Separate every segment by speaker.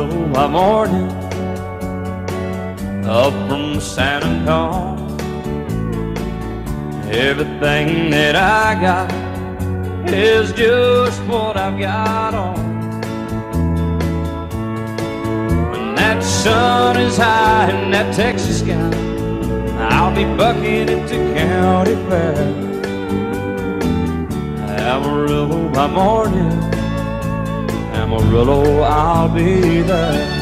Speaker 1: Amarillo by morning, up from San Antonio. Everything that I got is just what I've got on. When that sun is high in that Texas sky, I'll be bucking into county fair. Amarillo by morning, Amarillo, I'll be there.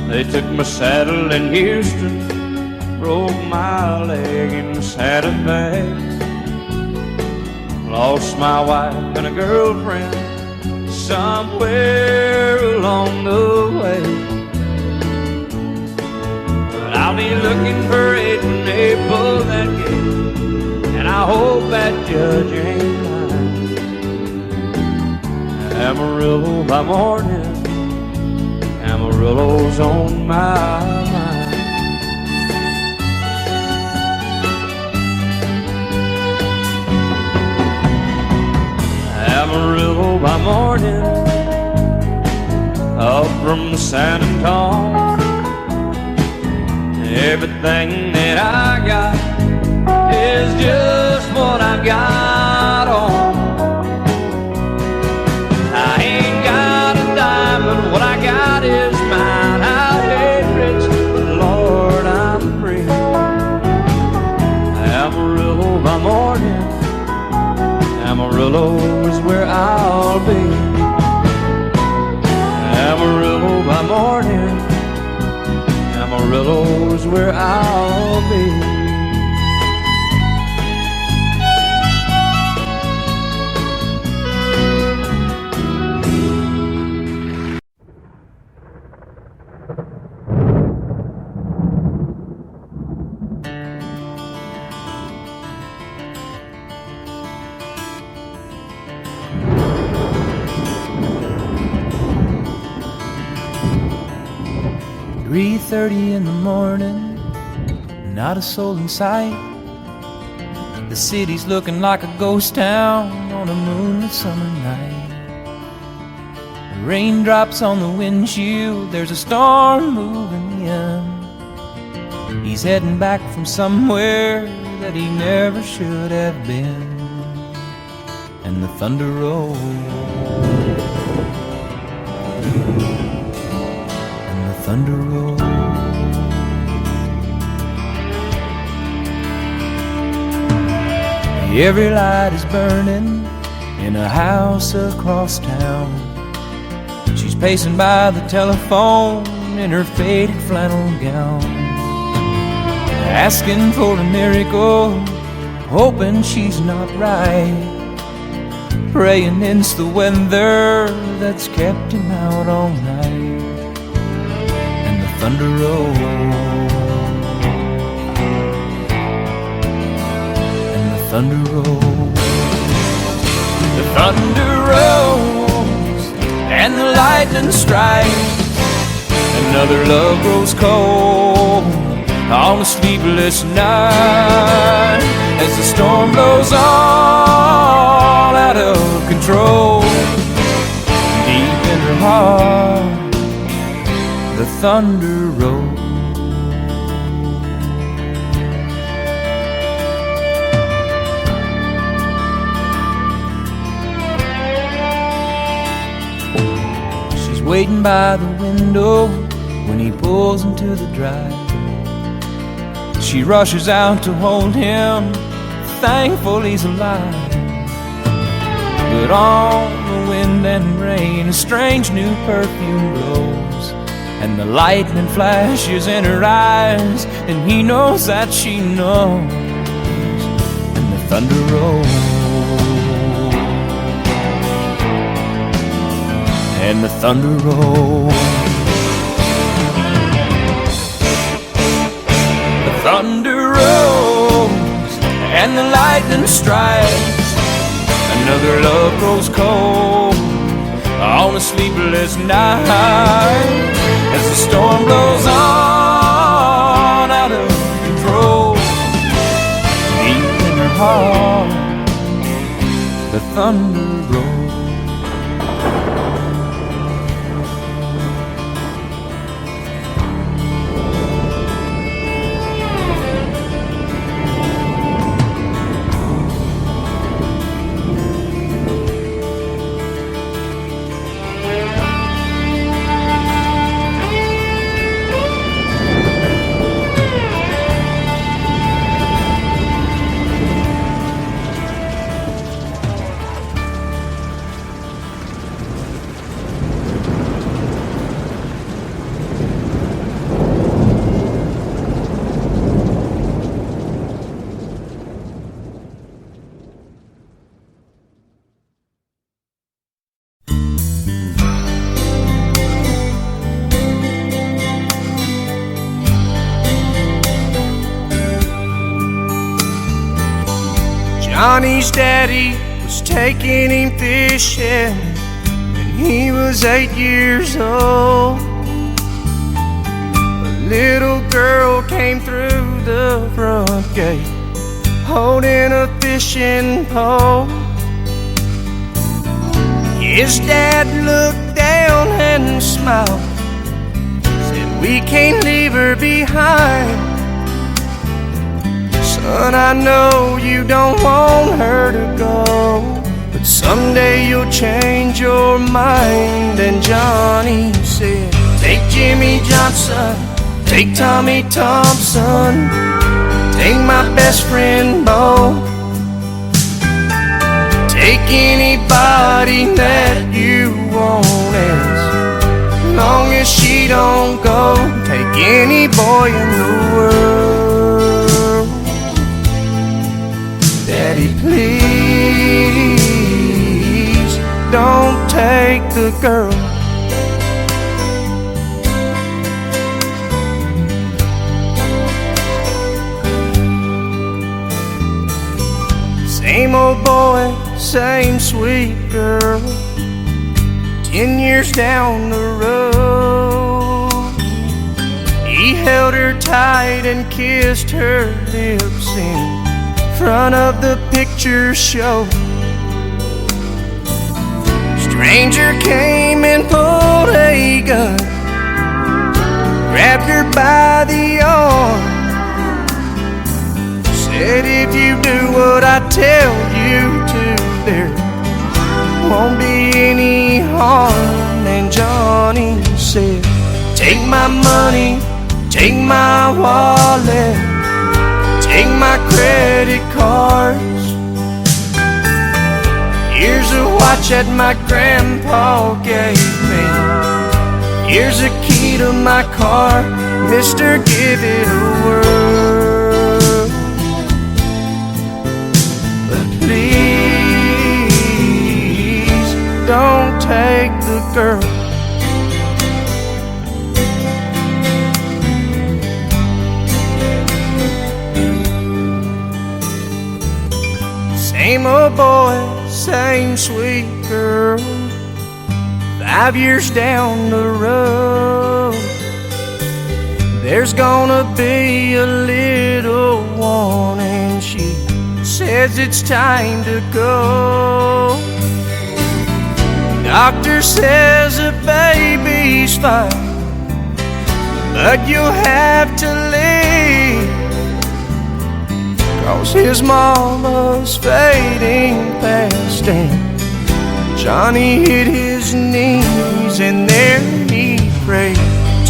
Speaker 1: They took my saddle in Houston, broke my leg in Santa Fe, lost my wife and a girlfriend somewhere along the way. But I'll be looking for it when they pull that gate, and I hope that judge ain't lying. Amarillo by morning, Amarillo's on my mind. Amarillo by morning, up from San Antonio. Everything that I got is just what I've got on. I ain't got a dime, but what I got is mine. I ain't rich, but Lord, I'm free. Amarillo by morning, Amarillo is where I'll be. Amarillo by morning, Amarillo is where I'll be.
Speaker 2: "3:30 in the morning, not a soul in sight. The city's looking like a ghost town on a moonlit summer night. Raindrops on the windshield, there's a storm moving in. He's heading back from somewhere that he never should have been. And the thunder rolls, and the thunder rolls. Every light is burning in a house across town. She's pacing by the telephone in her faded flannel gown, asking for a miracle, hoping she's not right, praying it's the weather that's kept him out all night. And the thunder rolls, and the thunder rolls. The thunder rolls and the lightning strikes. Another love grows cold on a sleepless night, as the storm blows all out of control. Deep in her heart, the thunder rolls. She's waiting by the window when he pulls into the drive. She rushes out to hold him, thankful he's alive. But on the wind and rain, a strange new perfume blows, and the lightning flashes in her eyes, and he knows that she knows. And the thunder rolls, and the thunder rolls. The thunder rolls and the lightning strikes. Another love grows cold on a sleepless night, as the storm blows on out of control. Deep in her heart, thunder roll.
Speaker 3: Johnny's daddy was taking him fishing when he was 8 years old. A little girl came through the front gate holding a fishing pole. His dad looked down and smiled, said, "We can't leave her behind. Son, I know you don't want her to go, but someday you'll change your mind." And Johnny said, "Take Jimmy Johnson, take Tommy Thompson, take my best friend Bo, take anybody that you want, as long as she don't go. Take any boy in the world. Daddy, please don't take the girl." Same old boy, same sweet girl, 10 years down the road. He held her tight and kissed her lips in front of the picture show. Stranger came and pulled a gun, grabbed her by the arm, said, "If you do what I tell you to, there won't be any harm." And Johnny said, "Take my money, take my wallet, take my credit cards. Here's a watch that my grandpa gave me. Here's a key to my car. Mister, give it a whirl. But please don't take the girl." Same old boy, same sweet girl, 5 years down the road. There's gonna be a little one, and she says it's time to go. Doctor says the baby's fine, but you'll have to leave, 'cause his mama's fading fast. And Johnny hit his knees and there he prayed,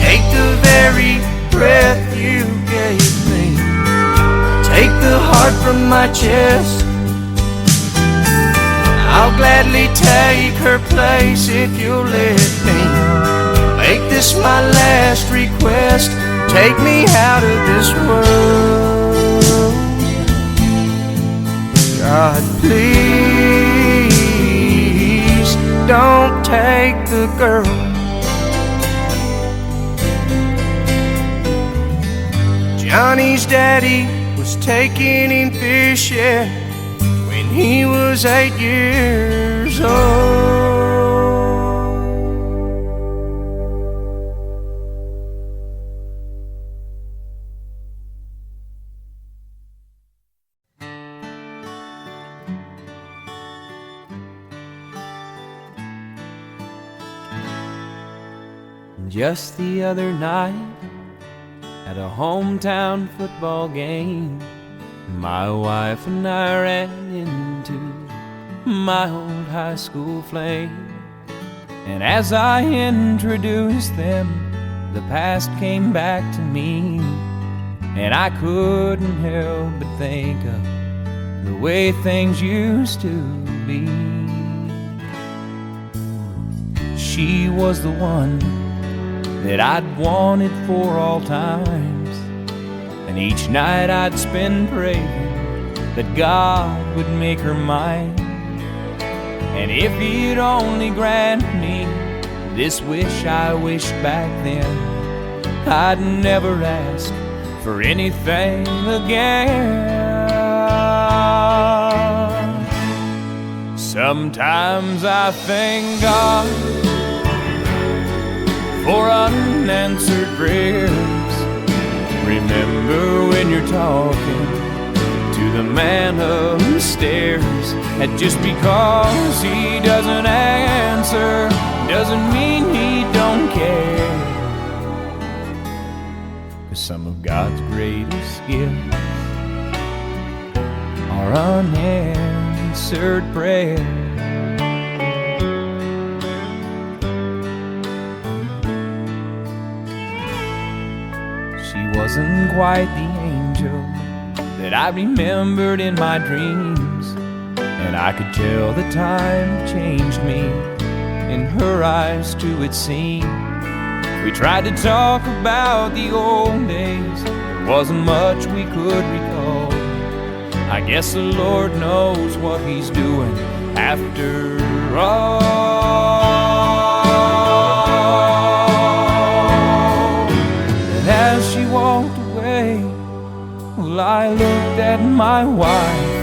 Speaker 3: "Take the very breath you gave me, take the heart from my chest. I'll gladly take her place if you'll let me. Make this my last request, take me out of this world. God, please don't take the girl." Johnny's daddy was taking him fishing when he was 8 years old.
Speaker 2: Just the other night, at a hometown football game, my wife and I ran into my old high school flame. And as I introduced them, the past came back to me, and I couldn't help but think of the way things used to be. She was the one that I'd wanted for all times, and each night I'd spend praying that God would make her mine. And if he'd only grant me this wish I wished back then, I'd never ask for anything again. Sometimes I thank God for unanswered prayers. Remember when you're talking to the man upstairs, that just because he doesn't answer doesn't mean he don't care. 'Cause some of God's greatest gifts are unanswered prayers. She wasn't quite the angel that I remembered in my dreams, and I could tell the time changed me. In her eyes too it seemed. We tried to talk about the old days, there wasn't much we could recall. I guess the Lord knows what he's doing after all. And as she walked away, well, I looked at my wife,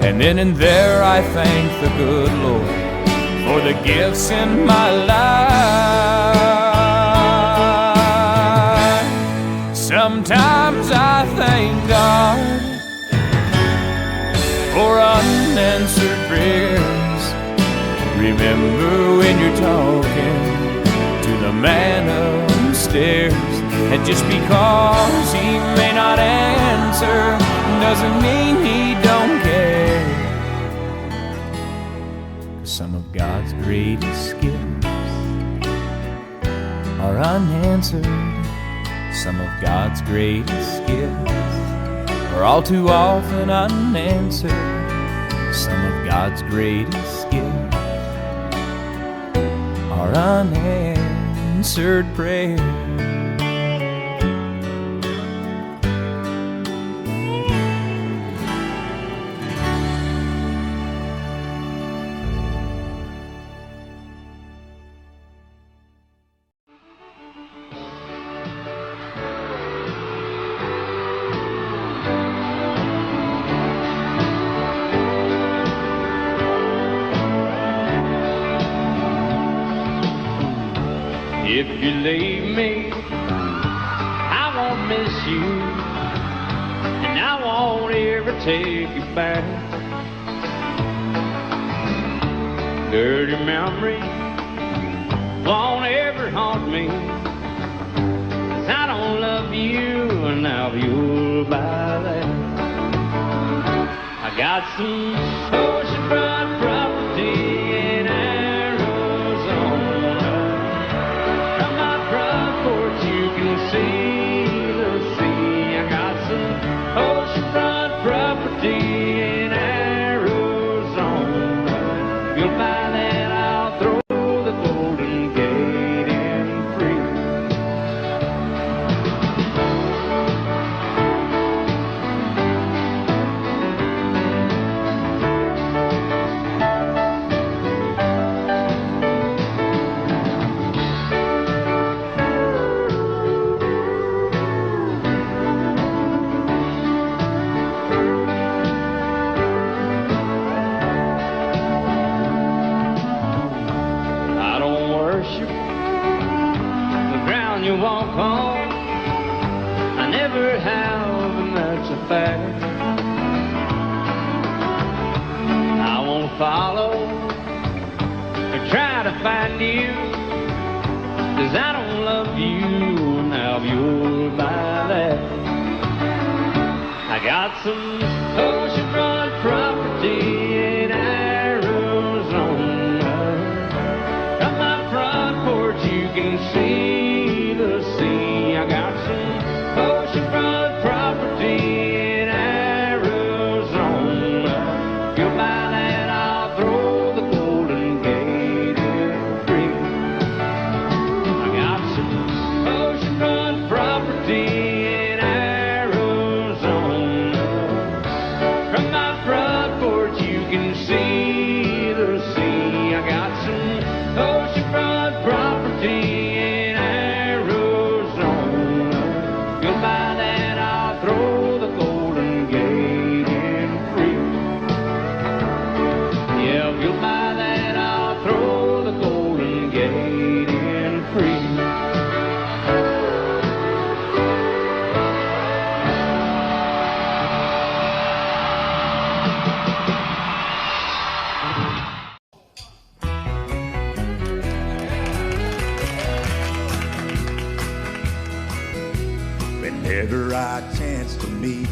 Speaker 2: and then and there I thanked the good Lord for the gifts in my life. Sometimes I thank God for unanswered prayers. Remember when you're talking to the man upstairs, and just because he may not answer doesn't mean he don't care. 'Cause some of God's greatest gifts are unanswered. Some of God's greatest gifts are all too often unanswered. Some of God's greatest gifts are unanswered prayers.
Speaker 1: If you leave me, I won't miss you, and I won't ever take you back. Dirty memory won't ever haunt me, 'cause I don't love you, and now you'll buy that. I got some oceanfront property in Arizona. From my front porch you can see the sea. I got some oceanfront property in Arizona. You'll buy that, I'll throw the Golden Gate in free. You walk on, I never have, and that's a fact. I won't follow or try to find you, 'cause I don't I got some oceanfront property in Arizona. From my front porch you can see the sea. I got some oceanfront property in Arizona. If you'll buy that, I'll throw the Golden Gate in free. I got some oceanfront property in Arizona. From my front porch you can see the sea. I got some oceanfront property in Arizona. If you'll buy that, I'll throw the Golden Gate in free. Yeah, if you'll buy that, I'll throw the Golden Gate in free.
Speaker 4: Whenever I chance to meet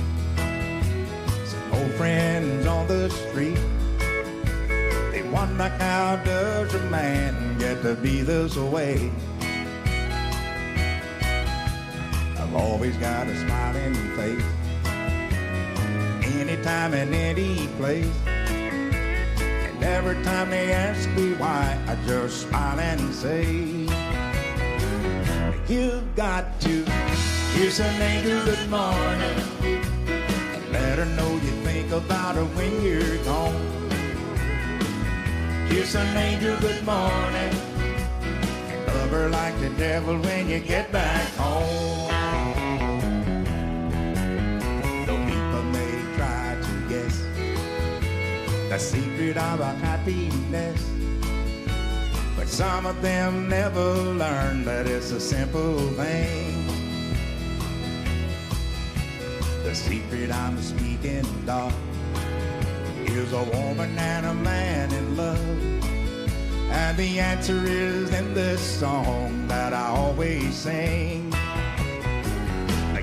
Speaker 4: some old friends on the street, they wonder how does a man get to be this way. I've always got a smiling face, anytime and any place. And every time they ask me why, I just smile and say, you've got to kiss an angel good morning and let her know you think about her when you're gone. Kiss an angel good morning and love her like the devil when you get back home. Though people may try to guess the secret of our happiness, but some of them never learn that it's a simple thing. The secret I'm speaking of is a woman and a man in love. And the answer is in this song that I always sing.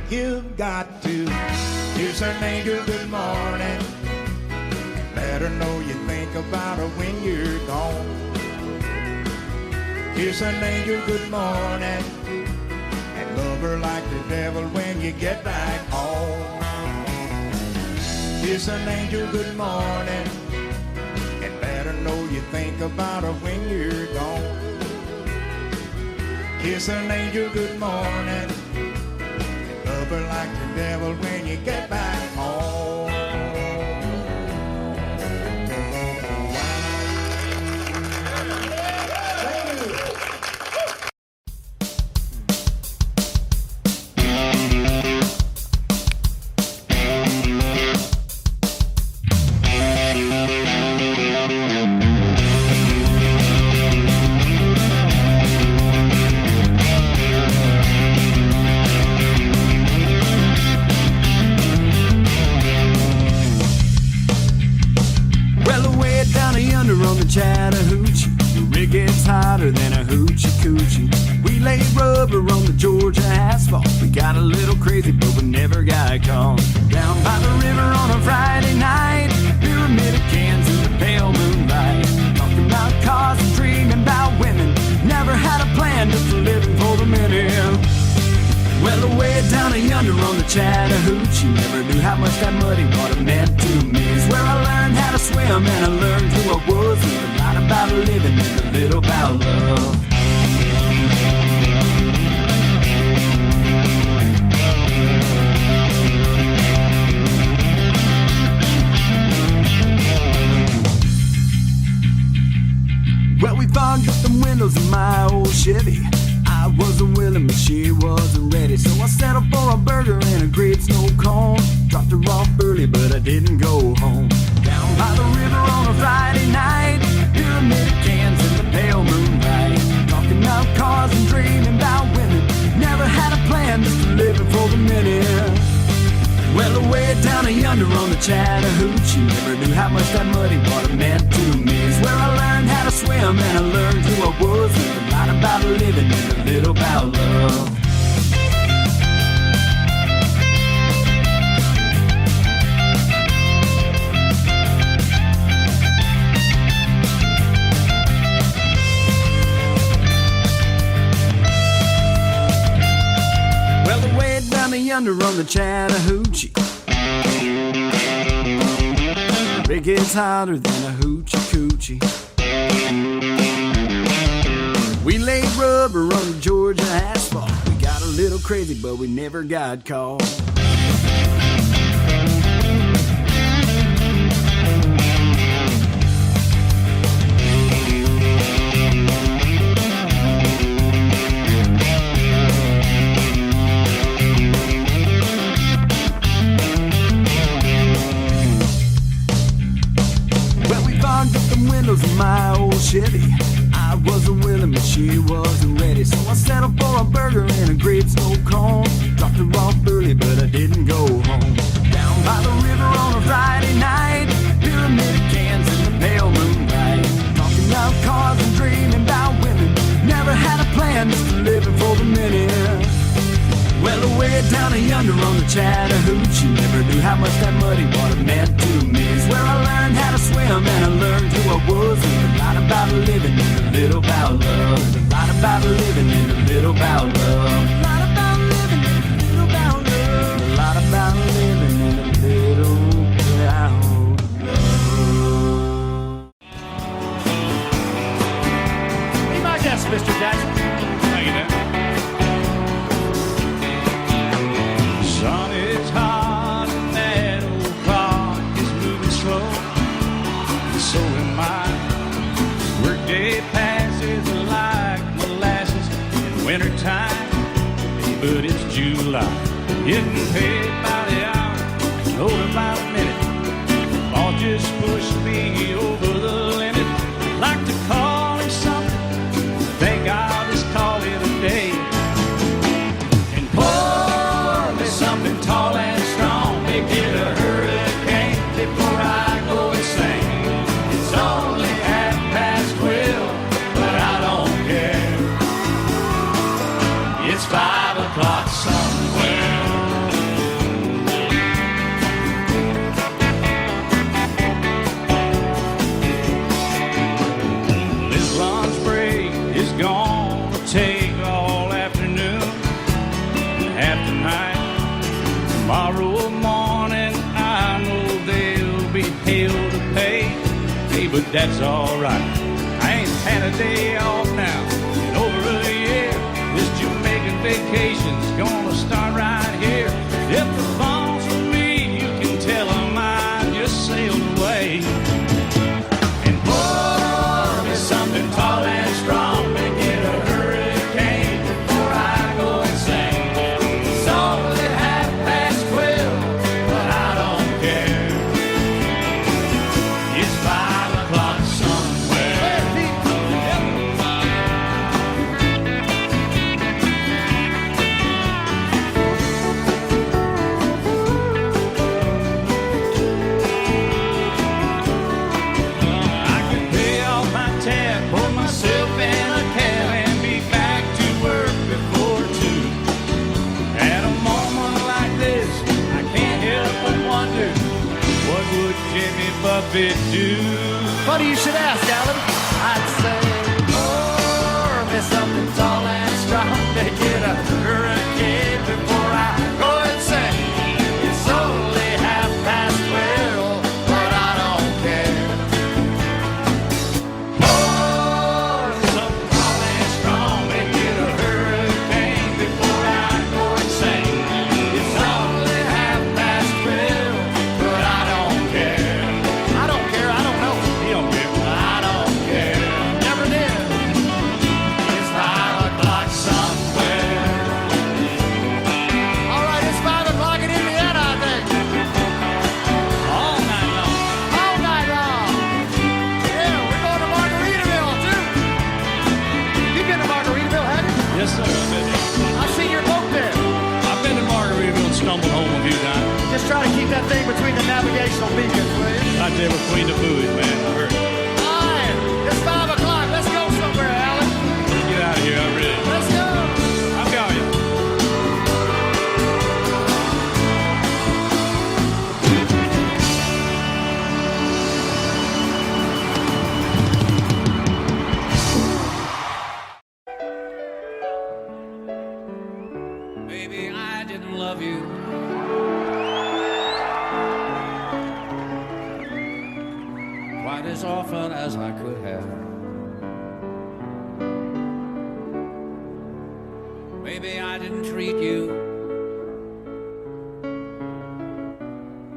Speaker 4: You've got to kiss an angel good morning, let her know you think about her when you're gone. Kiss an angel good morning and love her like the devil when you get back home. Kiss an angel good morning and let her know you think about her when you're gone. Kiss an angel good morning and love her like the devil when you get back home.
Speaker 3: On the Chattahoochee, the rig gets hotter than a hoochie coochie. We laid rubber on the Georgia asphalt. We got a little crazy, but we never got caught. Down by the river on a Friday night, pyramid of cans in the pale moonlight. Talking about cars and dreaming about women. Never had a plan, just living for the minute. Well, away down yonder on the Chattahoochee, never knew how much that muddy water meant to me. It's where I learned how to swim and I learned who I was. Learned a lot about living and a little about love. Well, we fogged up the windows in my old Chevy. I wasn't willing, but she wasn't ready. So I settled for a burger and a great snow cone. Dropped her off early, but I didn't go home. Down by the river on a Friday night, pyramid of cans in the pale moonlight. Talking about cars and dreaming about women. Never had a plan, just living for the minute. Well, away down yonder on the Chattahoochee, never knew how much that muddy water meant to me. It's where I learned how to swim and I learned who I was. Learned a lot about living and a little about love.
Speaker 5: yonder on the Chattahoochee. The rig gets hotter than a hoochie coochie. We laid rubber on the Georgia asphalt. We got a little crazy, but we never got caught. Well, we fogged up the windows of my old Chevy. I wasn't willing, but she wasn't ready. So I settled for a burger and a great snow cone. Dropped her off early, but I didn't go home. Down by the river on a Friday night, pyramid cans in the pale moonlight. Talking about cars and dreaming about women. Never had a plan, just living for the minute. Well, away down yonder on the Chattahoochee, never knew how much that muddy water meant to me. It's where I learned how to swim and I learned who I was. And a lot about living and a little about love. And a lot about living and a little about love. A lot about living and a little about love. A lot about living and a little about love.
Speaker 6: Be my guest, Mr. Jackson.
Speaker 1: Thank you, Dan. Sun is hot and that old clock is moving slow. So am I. Workday passes like molasses in wintertime. But it's July. Getting paid by the hour, over by the minute. All just pushed me over the limit. I'd like to call it something. Think I'll just call it a day. And pour me something tall and strong. Make it a hurricane before I go insane. It's only 12:30, but I don't care. It's 5 o'clock somewhere. This lunch break is gonna take all afternoon and half the night. Tomorrow morning I know they'll be hell to pay. Hey, but that's alright. I ain't had a day off now in over a year. This Jamaican vacation's gonna start right here. If the phone's with me, you can tell them I just sailed away. And pour me something tall and strong. Make it a hurricane before I go insane. It's only 12:30, but I don't care. It's 5 o'clock somewhere. I can pay off my tab, pour myself in a cab, and be back to work before 2. At a moment like this, I can't help but wonder, what would Jimmy Buffett do?
Speaker 6: Funny you should ask, Alan. I'd say, pour me something tall and strong. Make it a hurricane before I go insane. It's only 12:30, but I don't care. Pour me something tall and strong. Make it a hurricane before I go insane. It's only 12:30, but I don't care. I don't care. I don't know.
Speaker 1: He don't care.
Speaker 6: I don't care. Never did. It's 5 o'clock somewhere. All right, it's 5 o'clock in Indiana, I think.
Speaker 1: All night long.
Speaker 6: All night long. Yeah, we're going to Margaritaville, too. You've been to Margaritaville, haven't you?
Speaker 1: Yes, sir. I've been there.
Speaker 6: I've seen your boat there.
Speaker 1: I've been to Margaritaville and stumbled home a few times.
Speaker 6: Just try to keep that thing between the navigational beacons, will you?
Speaker 1: Right there between the buoys, man. I heard.
Speaker 6: All right, it's 5 o'clock. Let's go somewhere, Alan.
Speaker 1: Let's get out of here. I'm ready.
Speaker 6: Let's go.
Speaker 1: I'm going.
Speaker 2: Baby, I didn't love you
Speaker 1: Maybe I didn't treat you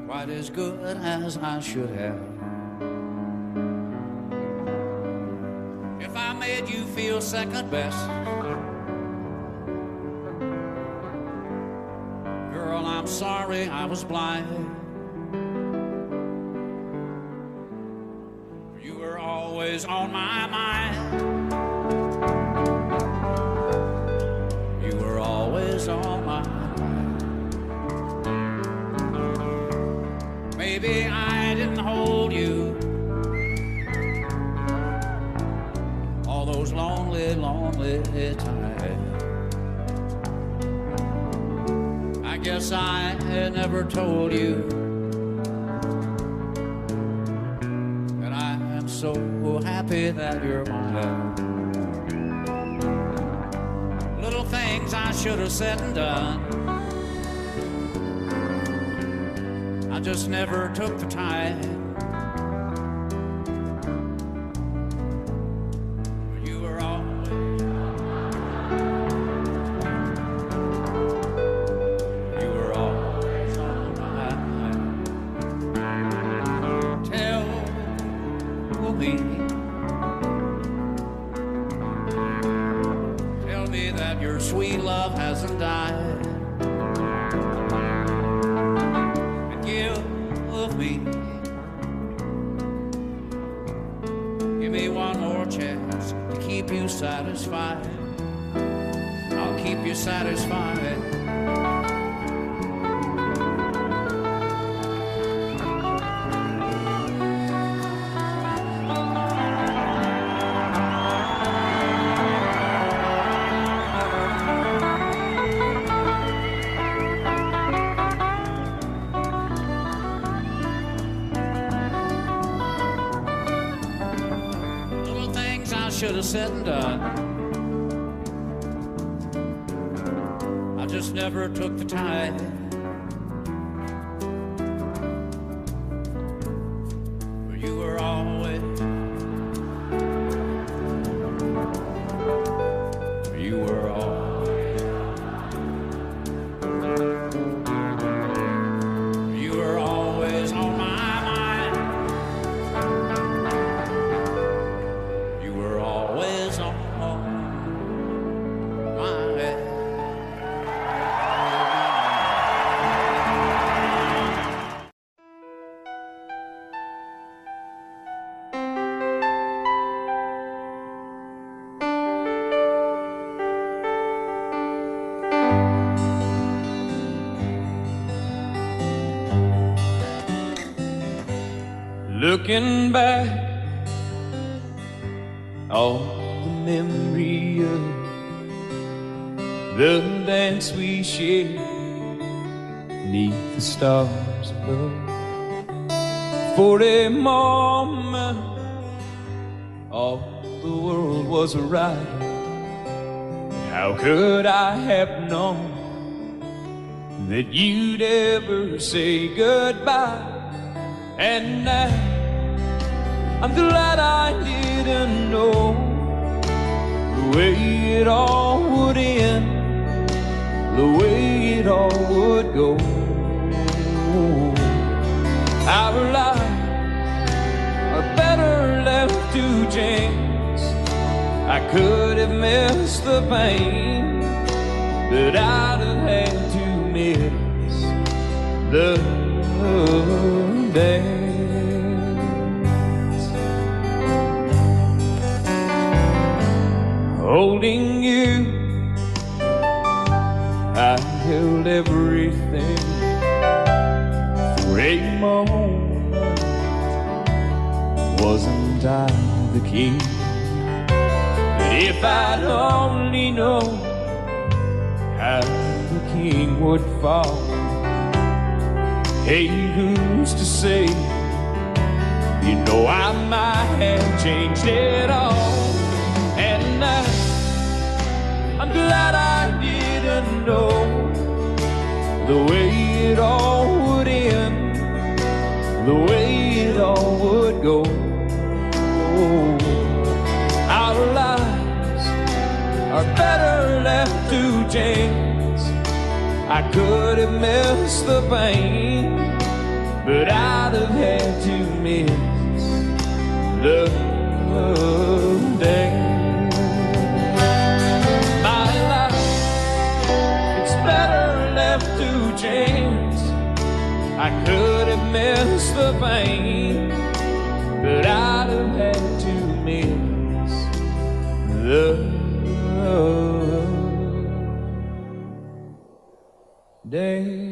Speaker 1: quite as good as I should have. If I made you feel second best, girl, I'm sorry I was blind. You were always on my mind. You were always on my mind. Maybe I didn't hold you all those lonely, lonely times. I guess I had never told you that I am so happy that you're mine. Little things I should have said and done, I just never took the time. You were always, you were always on my mind. Tell me that your sweet love hasn't died. Give me one more chance to keep you satisfied. I'll keep you satisfied. Should have said and done, I just never took the time. But you were always, you were always, you were always on my mind. You were always on my head.
Speaker 2: Looking back on the memory of the dance we shared neath the stars above. For a moment all the world was right. How could I have known that you'd ever say goodbye? And now I'm glad I didn't know the way it all would end, the way it all would go. Our lives are better left to chance. I could have missed the pain, but I'd have had to miss the dance. Holding you, I held everything for a moment. Wasn't I the king? But if I'd only known how the king would fall, hey, who's to say? You know I might have changed it all. And I'm glad I didn't know the way it all would end, the way it all would go. Our lives are better left to chance. I could have missed the pain, but I'd have had to miss the day. My life, it's better left to chance. I could have missed the pain, but I'd have had to miss the day.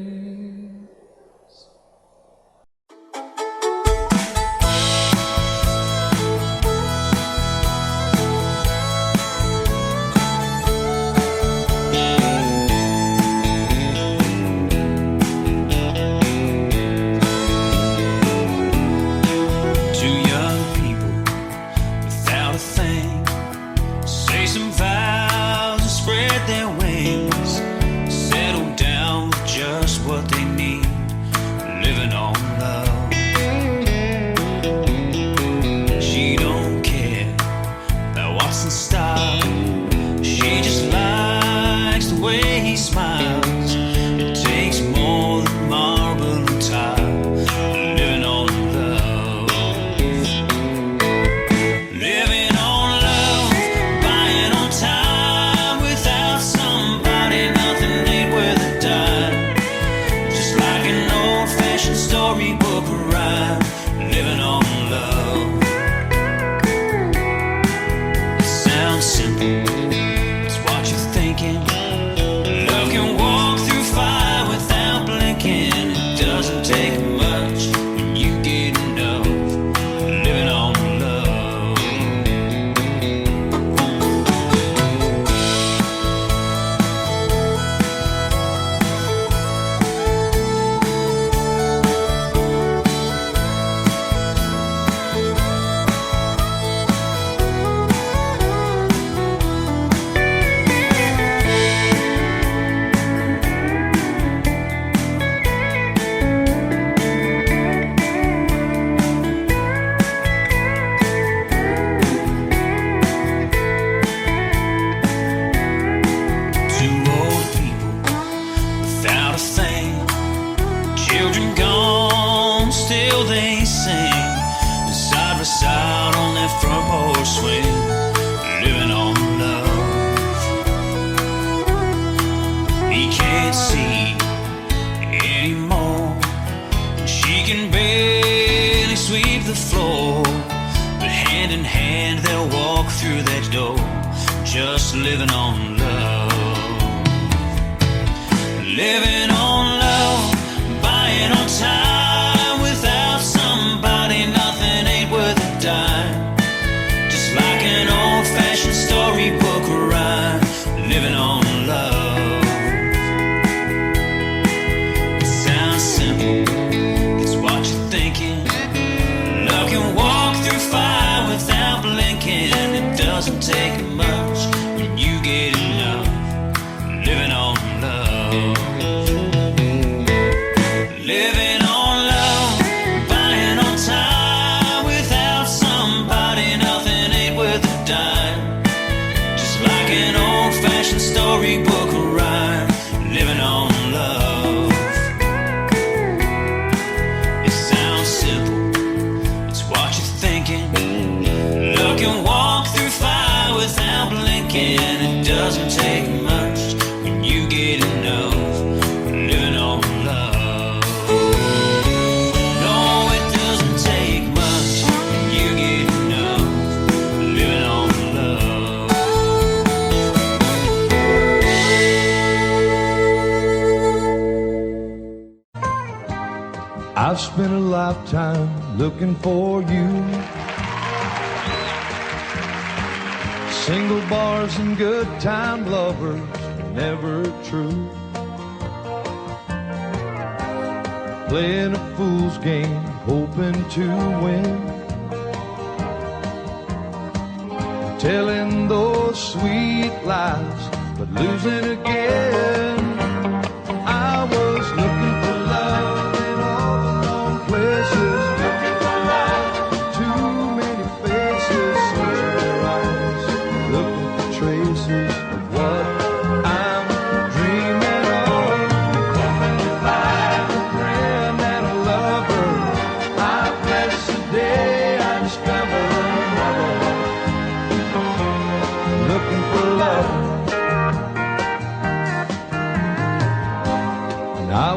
Speaker 7: Just living on love. Living on love, buying on time. Without somebody, nothing ain't worth a dime. Just like an old-fashioned storybook rhyme. Living on love. It sounds simple, it's what you're thinking. Love can walk through fire without blinking. It doesn't take much when you get enough. Living on love. Living on love, buying on time. Without somebody, nothing ain't worth a dime. Just like an old-fashioned storybook rhyme. Living on love. It sounds simple, it's what you're thinking. Look and walk through fire without blinking. It doesn't take much when you get enough. Living on love. No, it doesn't take much when you get enough. Living on love.
Speaker 3: I've spent a lifetime looking for you. Single bars and good time lovers, never true. Playing a fool's game, hoping to win. Telling those sweet lies, but losing again. I was looking for love in all the wrong places. Looking for love, too many faces, searching their eyes, looking for traces of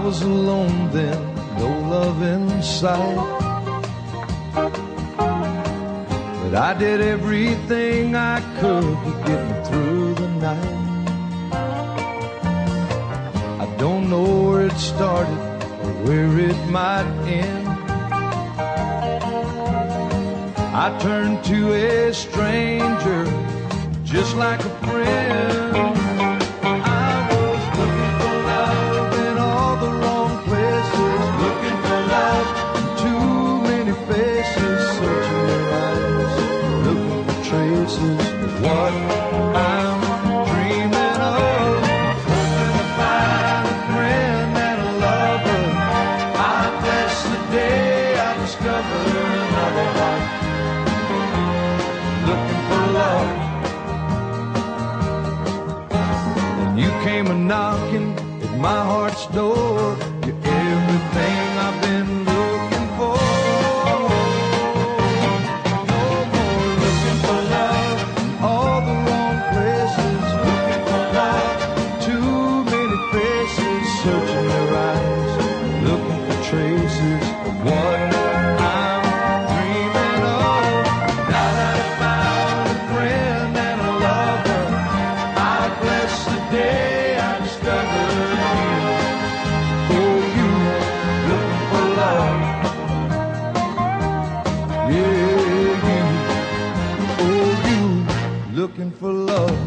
Speaker 3: was alone then, no love in sight. But I did everything I could to get me through the night. I don't know where it started or where it might end. I turned to a stranger just like a friend. I was looking for love in all the wrong places, looking for love in too many faces, searching their eyes, looking for traces of what I'm dreaming of. Hoping to find a friend and a lover. I bless the day I discovered another heart looking for love. And you came a-knocking at my heart's door. You're everything I've been looking for. No more looking for love in all the wrong places, looking for love in too many faces, searching their eyes, looking for traces of what I'm dreaming of. Now that I found a friend and a lover, I bless the day I discovered you. Oh, you looking for love. Yeah, you. Oh, you looking for love.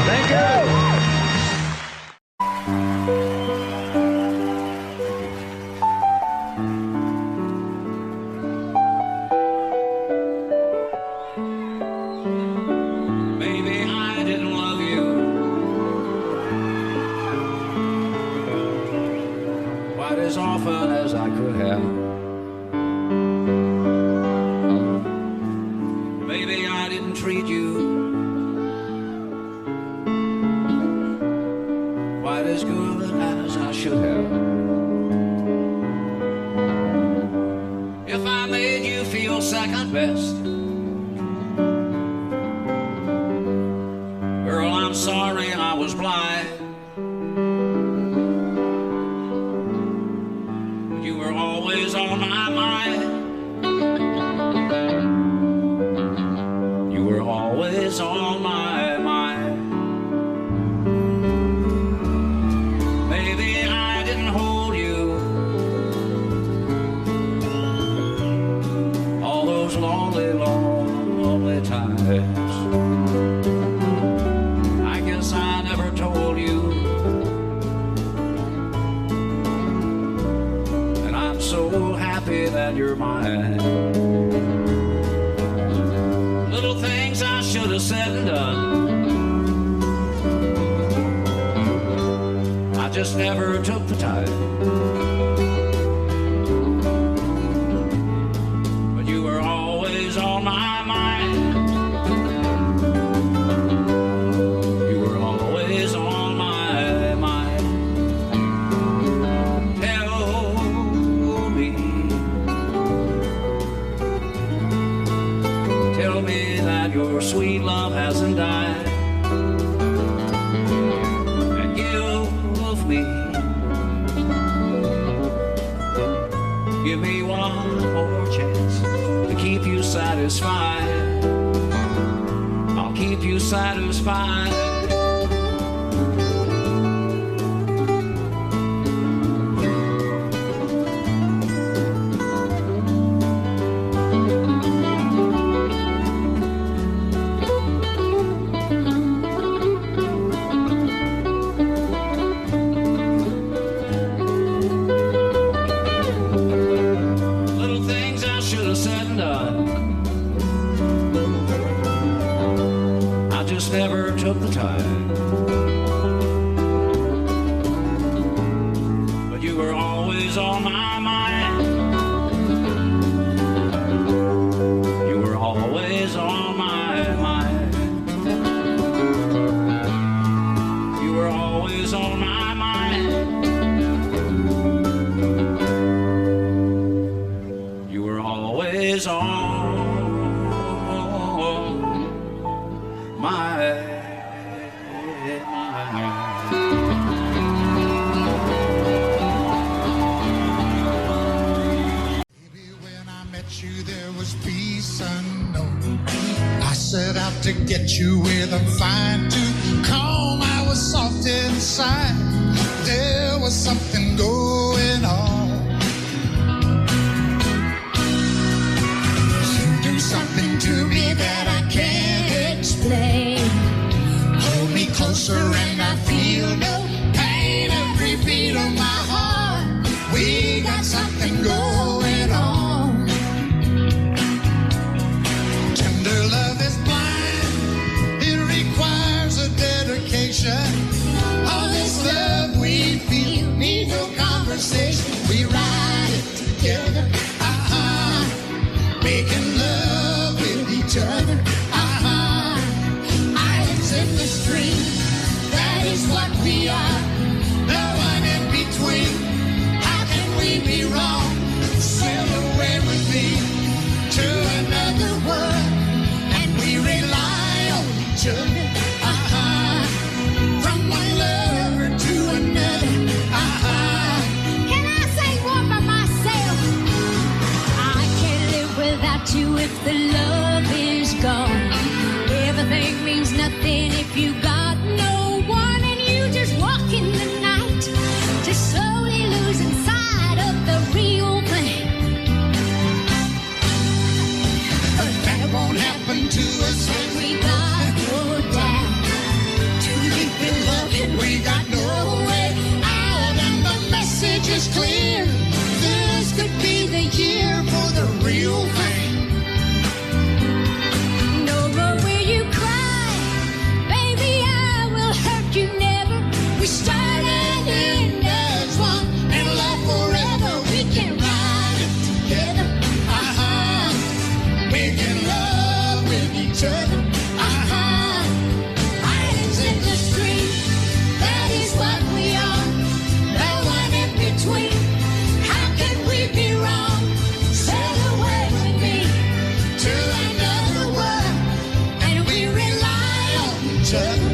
Speaker 3: Thank you.
Speaker 1: Maybe I didn't love you quite as often as I could have. Maybe I didn't treat you quite as good as I should have. If I made you feel second best, girl, I'm sorry I was blind. You were always on my mind. You were always on my mind. Maybe I didn't hold you all those lonely, lonely times. I guess I never told you, and I'm so happy that you're mine. Little things I should have said and done, I just never took the time. But you were always on my mind. You were always on my mind. Tell me, tell me that your sweet love hasn't died. And give me one more chance to keep you satisfied. I'll keep you satisfied. Never took the time, but you were always on my mind. You were always on my mind. You were always on my mind. You were always on my
Speaker 4: out to get you with a fine tooth comb. I was soft inside. There was something going on. You do something to me that I can't explain. Hold me closer and I feel no pain. Every beat of my heart, we got something going on. Tender love is blind. It requires a dedication. All this love we feel needs no conversation. We ride it together, making love with each other, Islands in the stream, that is what we are. No one in between. How can we be wrong? Sail away with me to another world, and we rely on each other. From one lover to another.
Speaker 8: Can I sing one by myself? I can't live without you if the love is gone. Everything means nothing if you got no one, and you just walk in the night, just slowly losing sight of the real thing.
Speaker 4: But that won't happen to us when
Speaker 8: We got no down, too deep in love, and
Speaker 4: we got no way out, and the message is clear. This could be the year for the real thing.
Speaker 8: no more will you cry, baby, I will hurt you never. We started in as one,
Speaker 4: And love forever,
Speaker 8: we can ride it together.
Speaker 4: making love with each other.
Speaker 8: Islands in the street, that is what we are. No one in between. How can we be wrong? Sail away with me
Speaker 4: To another world,
Speaker 8: and we rely on
Speaker 4: each other.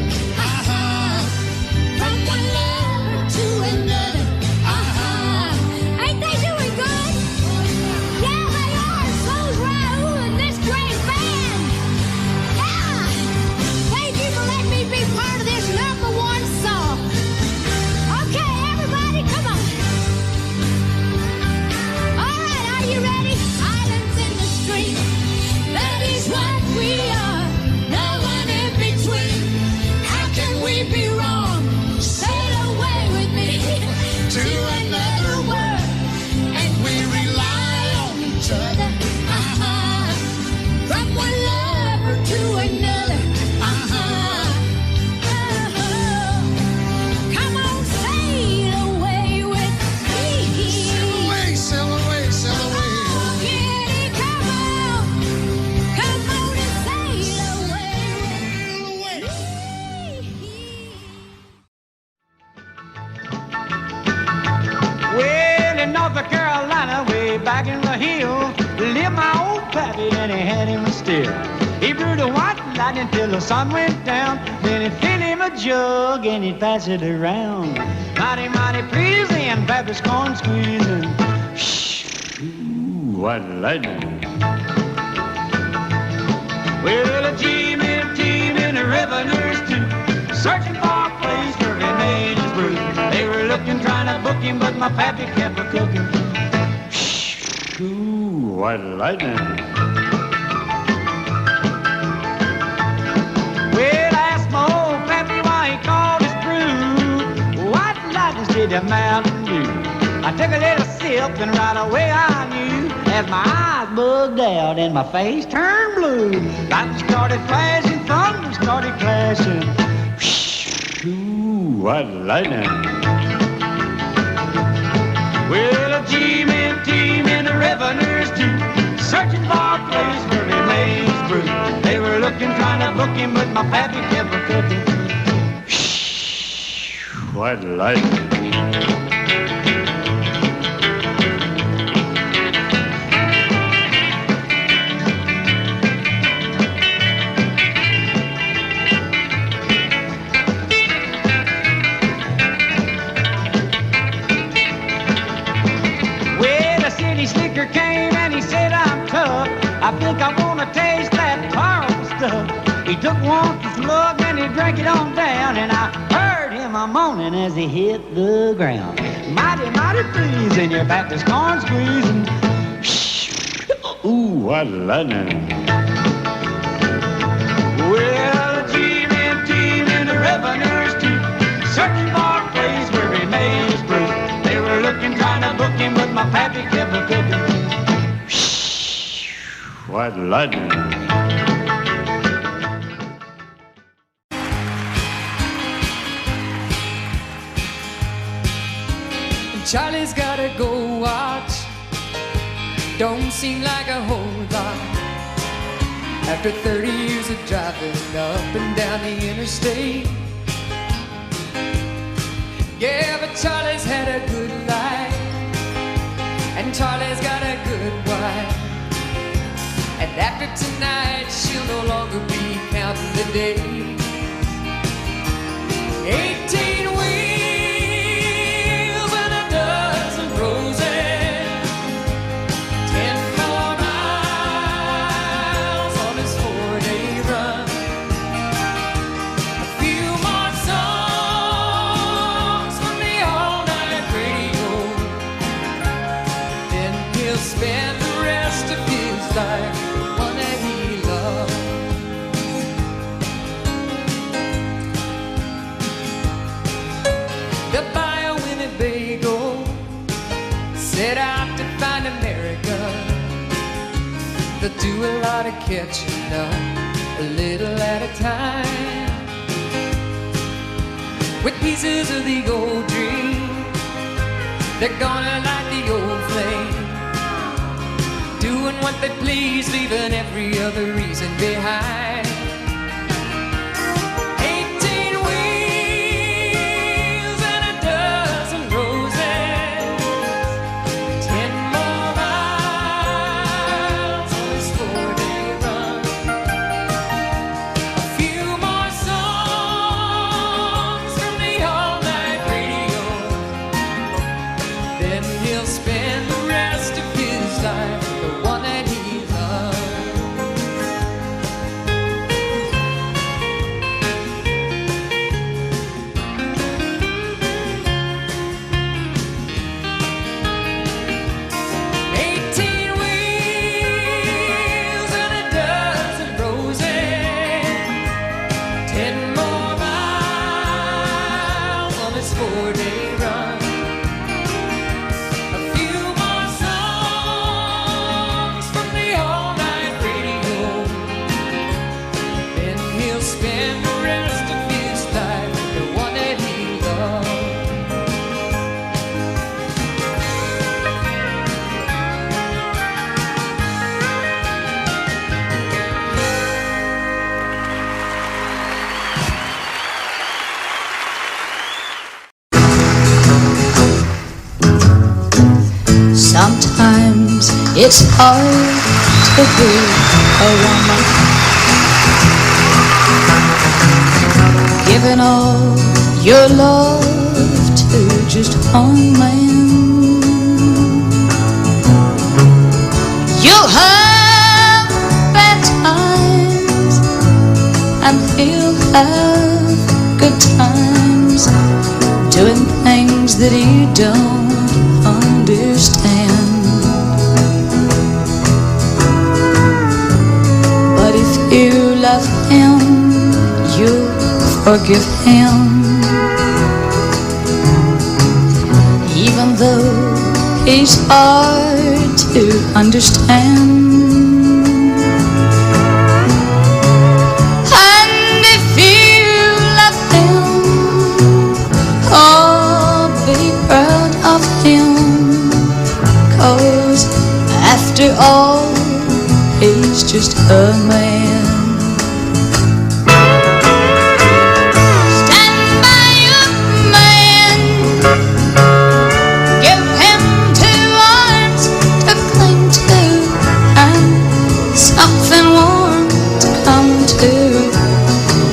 Speaker 8: from one lover to another. Ain't they doing good? Yeah, they are. So's Raoul and this great band. Yeah. Thank you for letting me be part of this #1 song. Okay, everybody, come on. All right, are you ready? Islands in the street, that is what we are. No one in between. How can we be wrong? Sail away with me
Speaker 4: To another
Speaker 8: world,
Speaker 4: and we rely on each other.
Speaker 8: from one lover to another. Come on, sail away with me.
Speaker 4: Sail away, sail away, sail away.
Speaker 8: Oh, kitty, come on. Come on and sail away with me.
Speaker 6: Well, in North Carolina, way back in the hills, lived my old pappy and he had him still. He brewed a white lightning till the sun went down. Then he'd fill him a jug and he'd pass it around. Mighty, mighty pleasing, Pappy's corn squeezing. Ooh, white lightning. Well, a team in the revenues too, searching for a place where he made his brew. They were looking, trying to book him, but my pappy kept a cooking. Ooh, white lightning. Well, I asked my old pappy why he called his brew White Lightning's did the Mountain Dew. I took a little sip and right away I knew, as my eyes bugged out and my face turned blue. Lightning started flashing, thunder started clashing. Ooh, white lightning. Well, a team in the revenues too, searching for a place where he made his brew. They were looking, trying to book him, but my pappy kept a cooking. White lightning. Slicker came and he said, I'm tough. I think I want to taste that powerful stuff. He
Speaker 9: He took one slug and he drank it on down, and I heard him a moaning as he hit the ground. Mighty, mighty freezing, your back is corn squeezing. Ooh, what lightning. Well, team in the revenue's too, searching for a place where he made his brew. They were looking, trying to book him, but my pappy kept a cooking. What lightning.
Speaker 10: Charlie's gotta go watch. Don't seem like a whole lot after 30 years of driving up and down the interstate. Yeah, but Charlie's had a good life, and Charlie's got a good wife. And after tonight, she'll no longer be counting the days. 18 wheels and a dozen roses, 10 more miles on his 4-day run, a few more songs from the all-night radio, then he'll spend the rest of his life one that he loved. They'll buy a Winnebago, set out to find America. They'll do a lot of catching up, a little at a time, with pieces of the old dream. They're gonna light the old flame, doing what they please, leaving every other reason behind. 18 wheels and a dozen roses, 10 more miles on his 4-day run, a few more songs from the all-night radio, then he'll spend the rest of his life the one that he loved.
Speaker 8: Sometimes it's hard to be a woman, giving all your love to just one man. You'll have bad times and he'll have good times, doing things that you don't understand. But if you love him, you'll forgive him, even though he's hard to understand. And if you love him, oh, be proud of him, 'cause after all, he's just a man. Stand by your man, give him 2 arms to cling to, and something warm to come to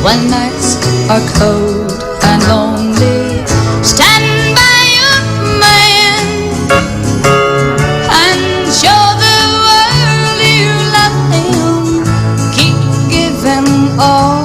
Speaker 8: when nights are cold and lonely. Stand by your man and show the world you love him. Keep giving all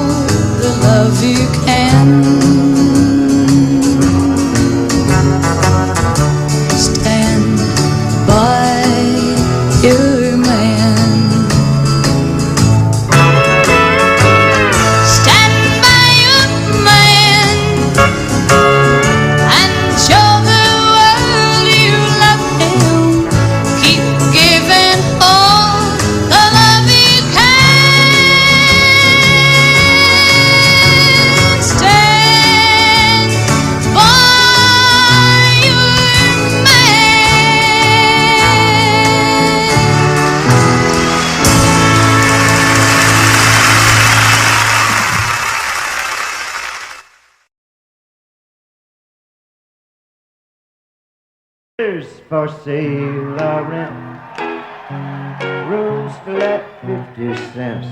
Speaker 11: There's for sale or rent, rooms to let 50 cents.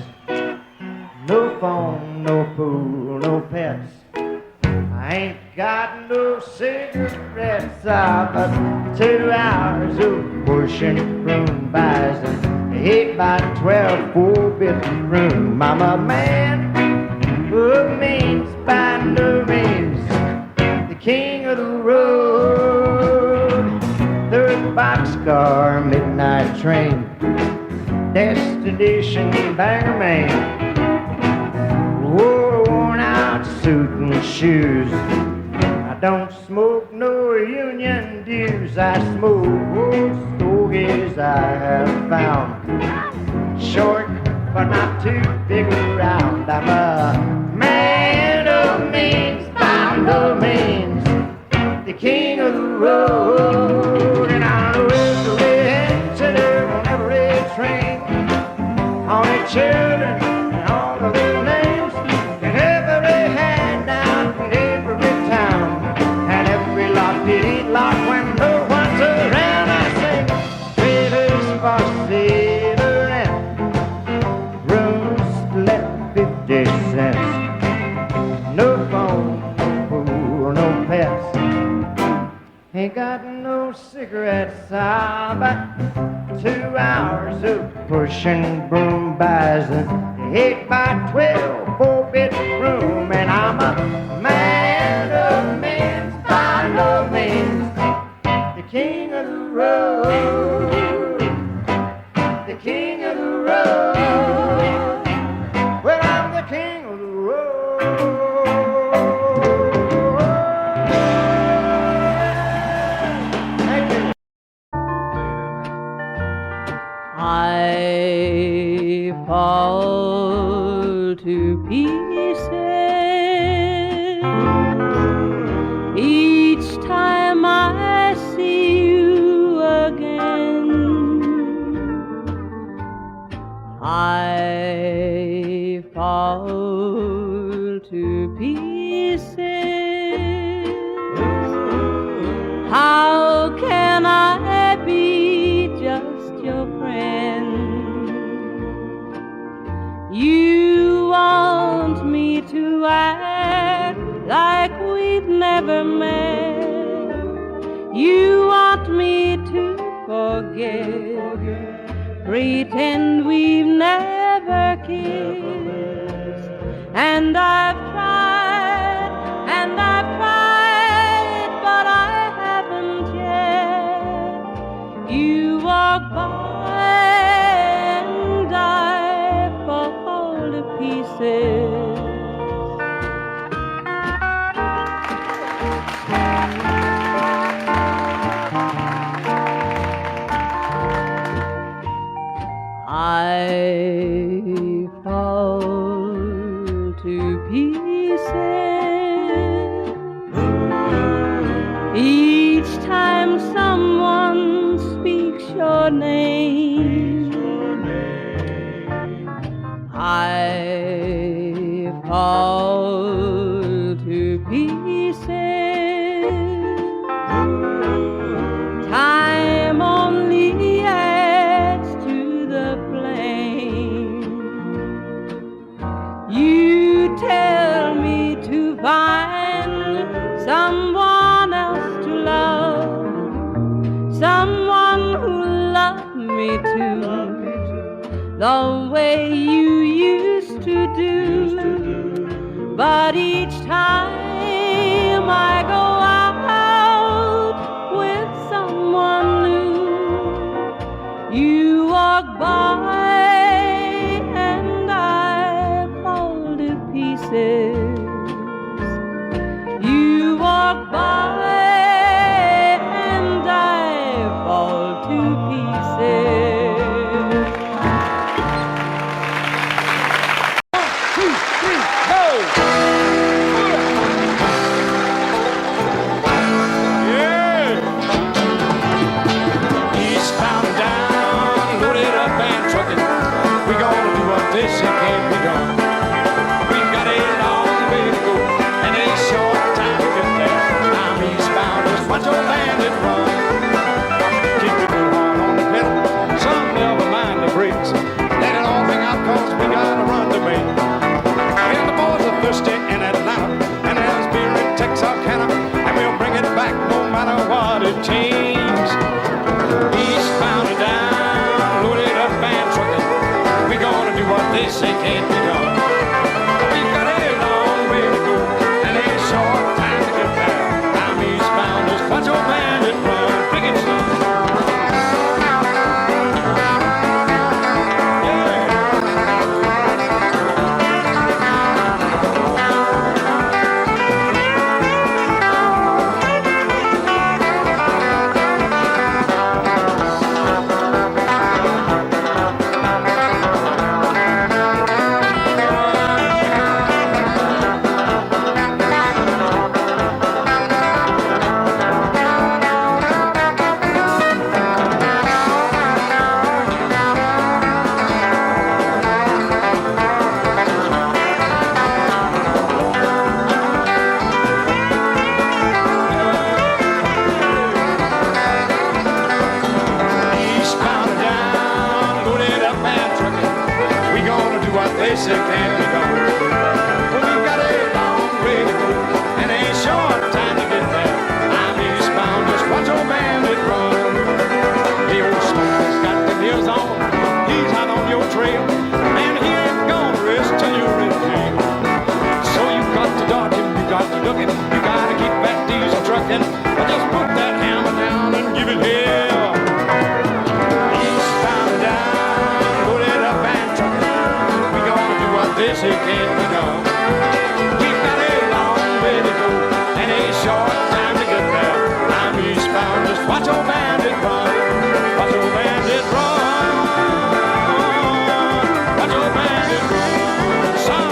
Speaker 11: No phone, no pool, no pets. I ain't got no cigarettes. But 2 hours of pushing broom buys an 8 by 12 4-bedroom room. I'm a man who means by no means the king of the road. Third boxcar, midnight train, destination Bangor, whoa, worn out suit and shoes. I don't smoke no union dues. I smoke old stogies I have found, short but not too big around. I'm a man of means by no means the king of the road. And I know every head on every train, all the children and all the little names, and every hand down in every town, and every lot pity lot when no one's around. I say, traders for silver and rooms let 50 cents. No phone, no pool, no pets. Ain't got no cigarettes. But 2 hours of pushing broom buys an 8 by 12 4-bedroom room. And I'm a man of means by no means the king of the road, the king of the road. Well, I'm the king of the road.
Speaker 12: I fall to pieces each time I see you again. I fall to pieces. How can I be just your friend? You want me to act like we've never met. You want me to forget, pretend we've never kissed. And I've tried, but I haven't yet. You walk by and I fall to pieces. I fall to pieces each time someone speaks your name. I fall to pieces. Time only adds to the flame. You tell me to find someone else to love, someone who loved me too, the way you used to do. But each time I go out with someone new, you walk by and I fall to pieces. You walk by and I fall to pieces.
Speaker 2: 1, 2, 3, go!
Speaker 1: this can't be done. Well, we've got a long way to go and a short time to get there. I'm eastbound, just watch old bandit run. The old smoker's got the heels on, he's hot on your trail, and he ain't gonna rest till you're in jail. So you got to dodge him, you got to duck him, you gotta keep that diesel trucking. Just put that hammer down and give it hell. Eastbound and down, load it up and truck it. We gonna do what they say can't be done. We've got a long way to go and a short time to get there. I'm eastbound, just watch old bandit run. Watch old bandit run. Watch old bandit run. Son.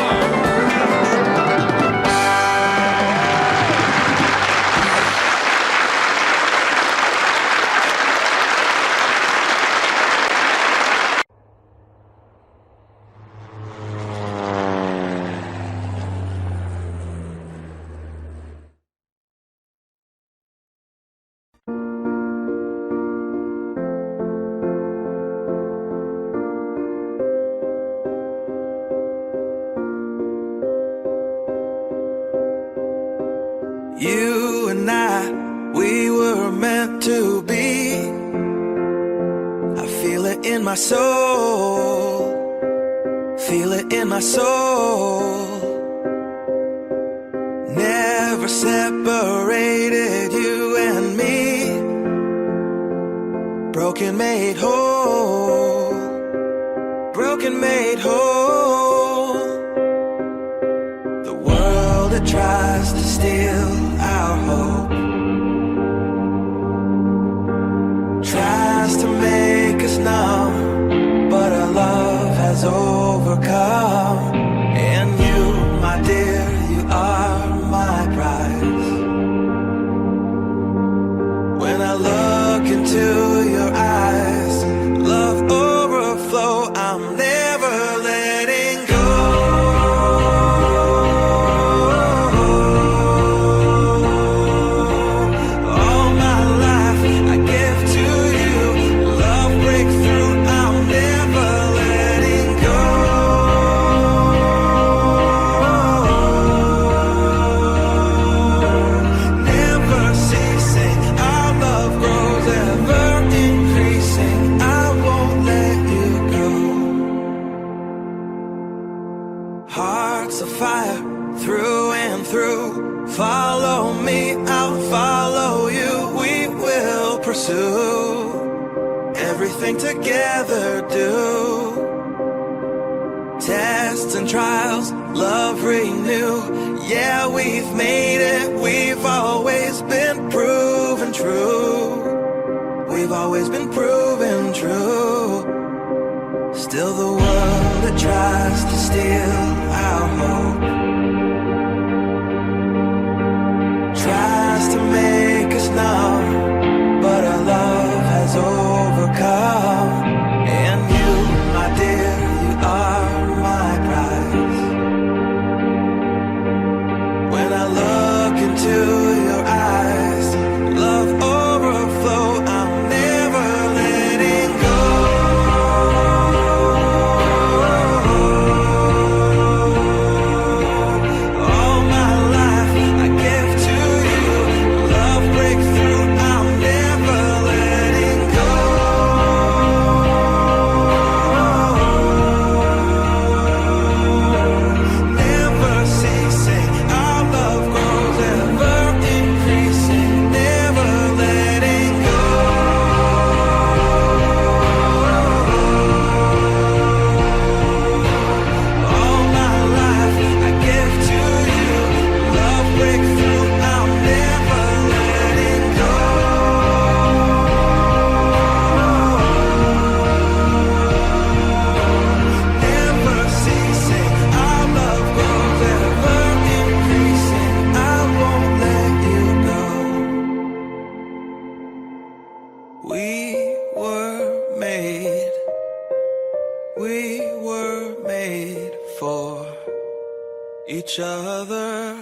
Speaker 3: You and I, we were meant to be. I feel it in my soul. Feel it in my soul. Never separated, you and me. Broken made whole. Broken made whole. The world that tries to steal our hope tries to make us numb, but our love has overcome. And you, my dear, you are my prize. When I look into your eyes, love overflow, I'm never letting go. Follow me, I'll follow you. We will pursue everything together, do tests and trials, love renew. Yeah, we've made it, we've always been proven true. We've always been proven true. Still the world that tries to steal our hope tries to make us numb, but our love has overcome. And you, my dear, you are my prize. When I look into your eyes, love overflow, I'm never letting go. All my life I give to you, love breakthrough, I'm never letting go. Never ceasing, our love grows ever increasing, never letting go. All my life I give to you, love breakthrough, I'm never letting go. Never ceasing, our love grows ever increasing, I won't let you go. We were made for each other.